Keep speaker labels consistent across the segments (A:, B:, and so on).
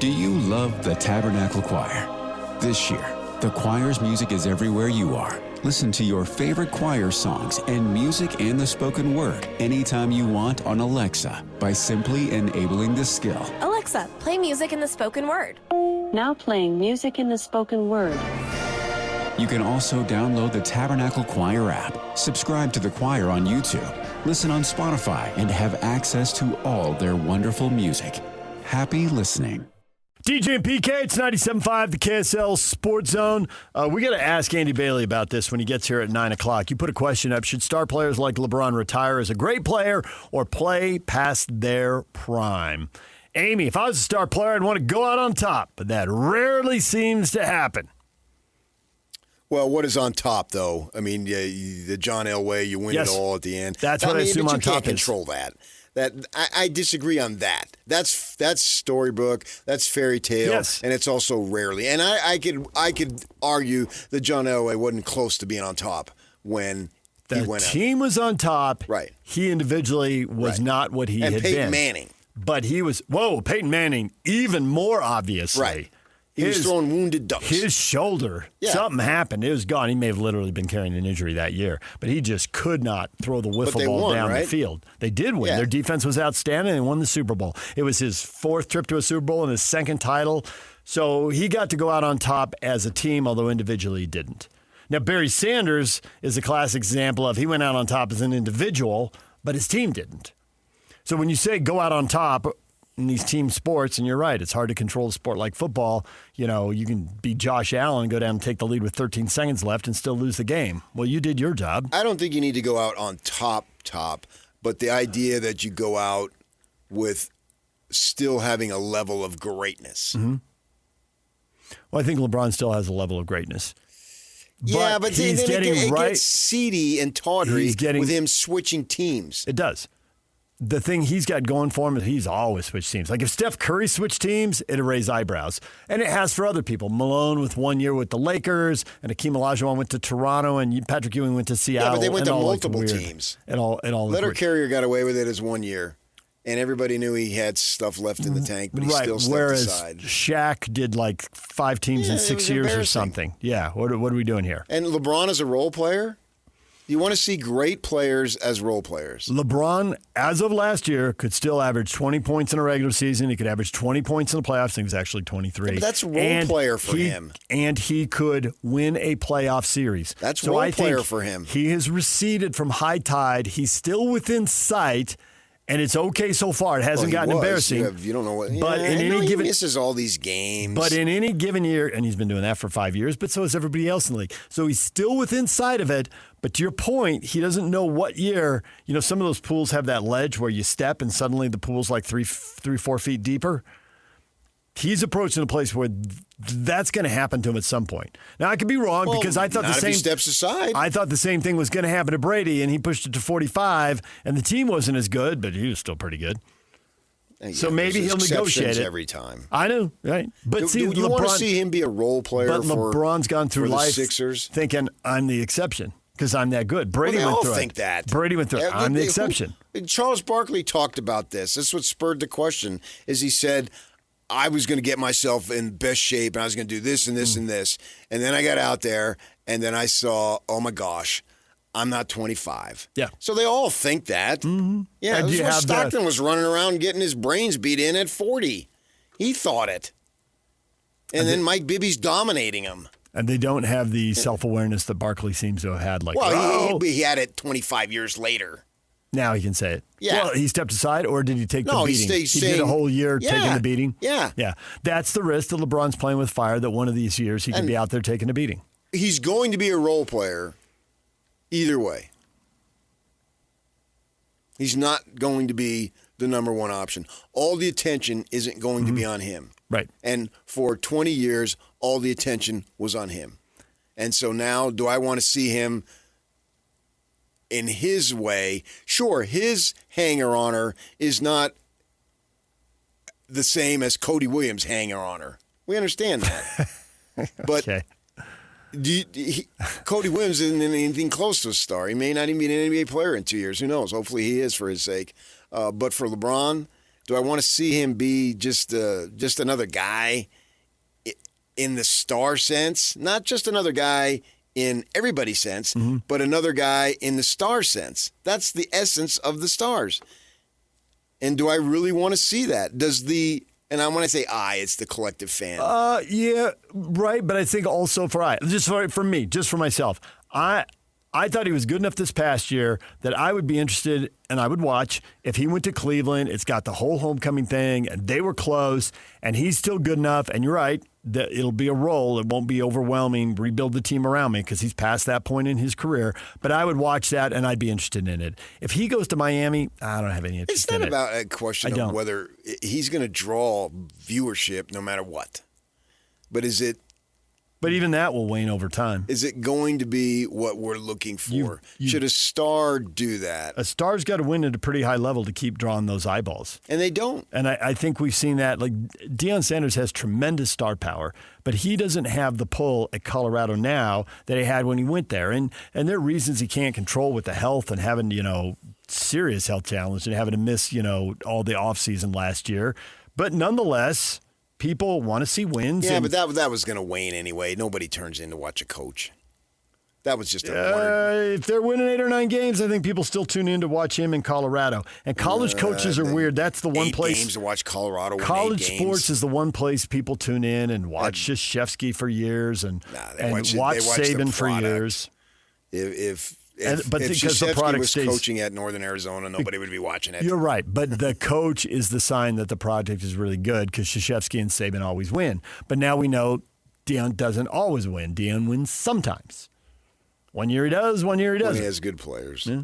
A: Do you love the Tabernacle Choir? This year, the choir's music is everywhere you are. Listen to your favorite choir songs and music and the spoken word anytime you want on Alexa by simply enabling the skill.
B: Alexa, play music in the spoken word.
C: Now playing music in the spoken word.
A: You can also download the Tabernacle Choir app, subscribe to the choir on YouTube, listen on Spotify, and have access to all their wonderful music. Happy listening.
D: DJ and PK, it's 97.5, the KSL Sports Zone. We got to ask Andy Bailey about this when he gets here at 9 o'clock. You put a question up. Should star players like LeBron retire as a great player or play past their prime? Amy, if I was a star player, I'd want to go out on top, but that rarely seems to happen.
E: Well, what is on top, though? I mean, the John Elway, you win it all at the end.
D: That's what I assume on top is.
E: You can't control that. I disagree on that. That's storybook. That's fairy tale.
D: Yes.
E: And it's also rarely. And I could argue that John Elway wasn't close to being on top when he went out.
D: The team was on top.
E: Right.
D: He individually was not what he had been.
E: And Peyton Manning.
D: But he was, Peyton Manning, even more obviously.
E: Right. He was throwing wounded ducks.
D: His shoulder, something happened. It was gone. He may have literally been carrying an injury that year, but he just could not throw the wiffle ball down the field. They did win.
E: Yeah.
D: Their defense was outstanding. They won the Super Bowl. It was his fourth trip to a Super Bowl and his second title. So he got to go out on top as a team, although individually he didn't. Now, Barry Sanders is a classic example of he went out on top as an individual, but his team didn't. So when you say go out on top in these team sports, and you're right, it's hard to control a sport like football. You know, you can be Josh Allen, go down and take the lead with 13 seconds left and still lose the game. Well, you did your job.
E: I don't think you need to go out on top, but the idea that you go out with still having a level of greatness.
D: Mm-hmm. Well, I think LeBron still has a level of greatness.
E: Yeah, but
D: he's getting
E: it
D: right.
E: gets seedy and tawdry with him switching teams.
D: It does. The thing he's got going for him is he's always switched teams. Like if Steph Curry switched teams, it'd raise eyebrows. And it has for other people. Malone with 1 year with the Lakers, and Akeem Olajuwon went to Toronto, and Patrick Ewing went to Seattle.
E: Yeah, but they went to multiple teams. Letter Carrier got away with it as 1 year, and everybody knew he had stuff left in the tank, but he still stepped aside.
D: Whereas Shaq did like 5 teams in 6 years or something. Yeah, what are we doing here?
E: And LeBron is a role player? You want to see great players as role players.
D: LeBron, as of last year, could still average 20 points in a regular season. He could average 20 points in the playoffs. I think it was actually 23.
E: Yeah, but that's role player for him.
D: And he could win a playoff series.
E: That's role player for him.
D: He has receded from high tide. He's still within sight. And it's okay so far. It hasn't gotten embarrassing.
E: You don't know what.
D: But in any given,
E: he misses all these games.
D: But in any given year, and he's been doing that for 5 years, but so has everybody else in the league. So he's still within sight of it. But to your point, he doesn't know what year. You know, some of those pools have that ledge where you step and suddenly the pool's like 3-4 feet deeper. He's approaching a place where that's going to happen to him at some point. Now, I could be wrong because I thought
E: if he steps aside.
D: I thought the same thing was going to happen to Brady, and he pushed it to 45, and the team wasn't as good, but he was still pretty good. So maybe he'll negotiate it
E: every time.
D: I know, right? But
E: do you
D: LeBron,
E: want to see him be a role player?
D: But LeBron's gone through
E: the
D: life
E: Sixers?
D: Thinking I'm the exception because I'm that good. Brady
E: went
D: through
E: think
D: it.
E: that.
D: Brady went through it. I'm the exception.
E: Charles Barkley talked about this. This is what spurred the question. Is he said, I was going to get myself in best shape, and I was going to do this and this and this. And then I got out there, and then I saw, oh, my gosh, I'm not 25.
D: Yeah.
E: So they all think that.
D: Mm-hmm.
E: Yeah, this is what Stockton was running around getting his brains beat in at 40. He thought it. And then Mike Bibby's dominating him.
D: And they don't have the self-awareness that Barkley seems to have had. Like,
E: well, he had it 25 years later.
D: Now he can say it.
E: Yeah.
D: Well, he stepped aside, or did he take the beating?
E: He
D: did a whole year taking the beating?
E: Yeah.
D: Yeah. That's the risk that LeBron's playing with fire, that one of these years he could be out there taking a beating.
E: He's going to be a role player either way. He's not going to be the number one option. All the attention isn't going to be on him.
D: Right.
E: And for 20 years, all the attention was on him. And so now, do I want to see him in his way? Sure, his hanger-oner is not the same as Cody Williams' hanger-oner. We understand that. But
D: okay.
E: Cody Williams isn't anything close to a star. He may not even be an NBA player in 2 years. Who knows? Hopefully he is for his sake. But for LeBron, Do I want to see him be just another guy in the star sense? Not just another guy in everybody's sense, but another guy in the star sense. That's the essence of the stars. And do I really want to see that? And when I say it's the collective fan.
D: Yeah, right. But I think also for me, just for myself, I thought he was good enough this past year that I would be interested and I would watch if he went to Cleveland. It's got the whole homecoming thing, and they were close, and he's still good enough. And you're right, that it'll be a role. It won't be overwhelming. Rebuild the team around me because he's past that point in his career. But I would watch that, and I'd be interested in it. If he goes to Miami, I don't have any interest in it.
E: It's not about a question of whether he's going to draw viewership no matter what. But is it?
D: But even that will wane over time.
E: Is it going to be what we're looking for? Should a star do that?
D: A star's got to win at a pretty high level to keep drawing those eyeballs.
E: And they don't.
D: And I think we've seen that. Like, Deion Sanders has tremendous star power, but he doesn't have the pull at Colorado now that he had when he went there. And there are reasons he can't control with the health and having, serious health challenge and having to miss, all the offseason last year. But nonetheless, people want to see wins.
E: Yeah, but that was going to wane anyway. Nobody turns in to watch a coach. That was just a word.
D: If they're winning 8 or 9 games, I think people still tune in to watch him in Colorado. And college coaches are weird. That's the one
E: 8
D: place.
E: Games to watch Colorado.
D: College
E: 8 games.
D: sports is the one place people tune in and watch Krzyzewski for years and watch Saban for years.
E: If
D: because
E: Krzyzewski
D: the product
E: was
D: stays,
E: coaching at Northern Arizona, nobody would be watching it.
D: You're right, but the coach is the sign that the project is really good because Krzyzewski and Saban always win. But now we know Deion doesn't always win. Deion wins sometimes. One year he does, one year he doesn't.
E: He has good players.
D: Yeah.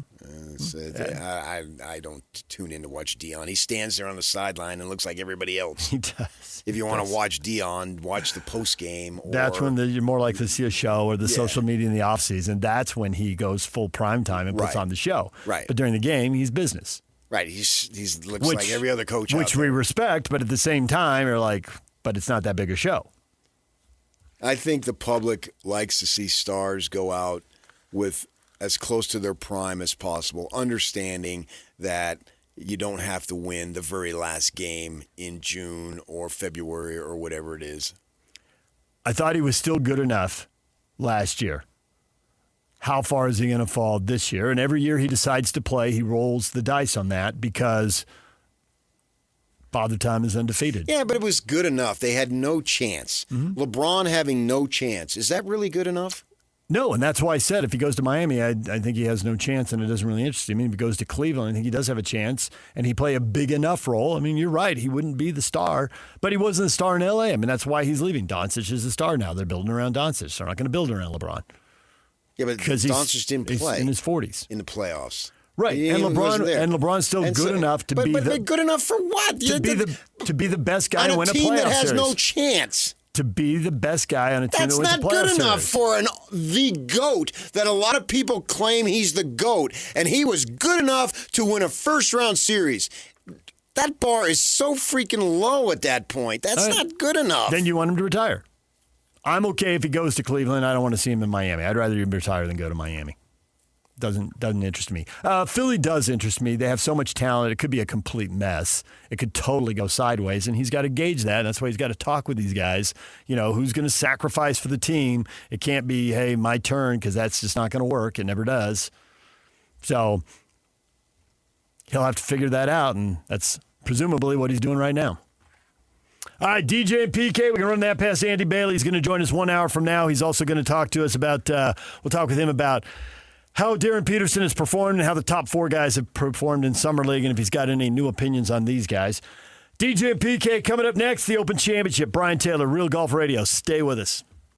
E: I don't tune in to watch Deion. He stands there on the sideline and looks like everybody else.
D: He does.
E: If you want to watch Deion, watch the post game.
D: That's when you're more likely to see a show or the social media in the offseason. That's when he goes full prime time and puts on the show.
E: Right.
D: But during the game, he's business.
E: Right. He looks like every other coach
D: which
E: out there.
D: We respect, but at the same time, you're like, but it's not that big a show.
E: I think the public likes to see stars go out with as close to their prime as possible, understanding that you don't have to win the very last game in June or February or whatever it is.
D: I thought he was still good enough last year. How far is he going to fall this year? And every year he decides to play, he rolls the dice on that because Father Time is undefeated.
E: Yeah, but it was good enough. They had no chance. Mm-hmm. LeBron having no chance. Is that really good enough?
D: No, and that's why I said if he goes to Miami, I think he has no chance, and it doesn't really interest him. If he goes to Cleveland, I think he does have a chance, and he play a big enough role. I mean, you're right. He wouldn't be the star, but he wasn't the star in L.A. I mean, that's why he's leaving. Doncic is the star now. They're building around Doncic. They're not going to build around LeBron.
E: Yeah, but Doncic didn't play.
D: He's in his 40s.
E: In the playoffs.
D: Right, and LeBron's still good enough to be
E: But good enough for what?
D: To be the best guy to win a playoff series.
E: On a team that has no chance.
D: To be the best guy on a team that wins a playoff series.
E: That's not good enough for the GOAT that a lot of people claim he's the GOAT, and he was good enough to win a first-round series. That bar is so freaking low at that point. That's not good enough.
D: Then you want him to retire. I'm okay if he goes to Cleveland. I don't want to see him in Miami. I'd rather him retire than go to Miami. Doesn't interest me. Philly does interest me. They have so much talent. It could be a complete mess. It could totally go sideways, and he's got to gauge that. And that's why he's got to talk with these guys. You know, who's going to sacrifice for the team? It can't be, hey, my turn, because that's just not going to work. It never does. So he'll have to figure that out, and that's presumably what he's doing right now. All right, DJ and PK, we're going to run that past Andy Bailey. He's going to join us 1 hour from now. He's also going to talk to us about, we'll talk with him about how Darren Peterson has performed and how the top 4 guys have performed in Summer League, and if he's got any new opinions on these guys. DJ and PK coming up next, the Open Championship. Brian Taylor, Real Golf Radio. Stay with us.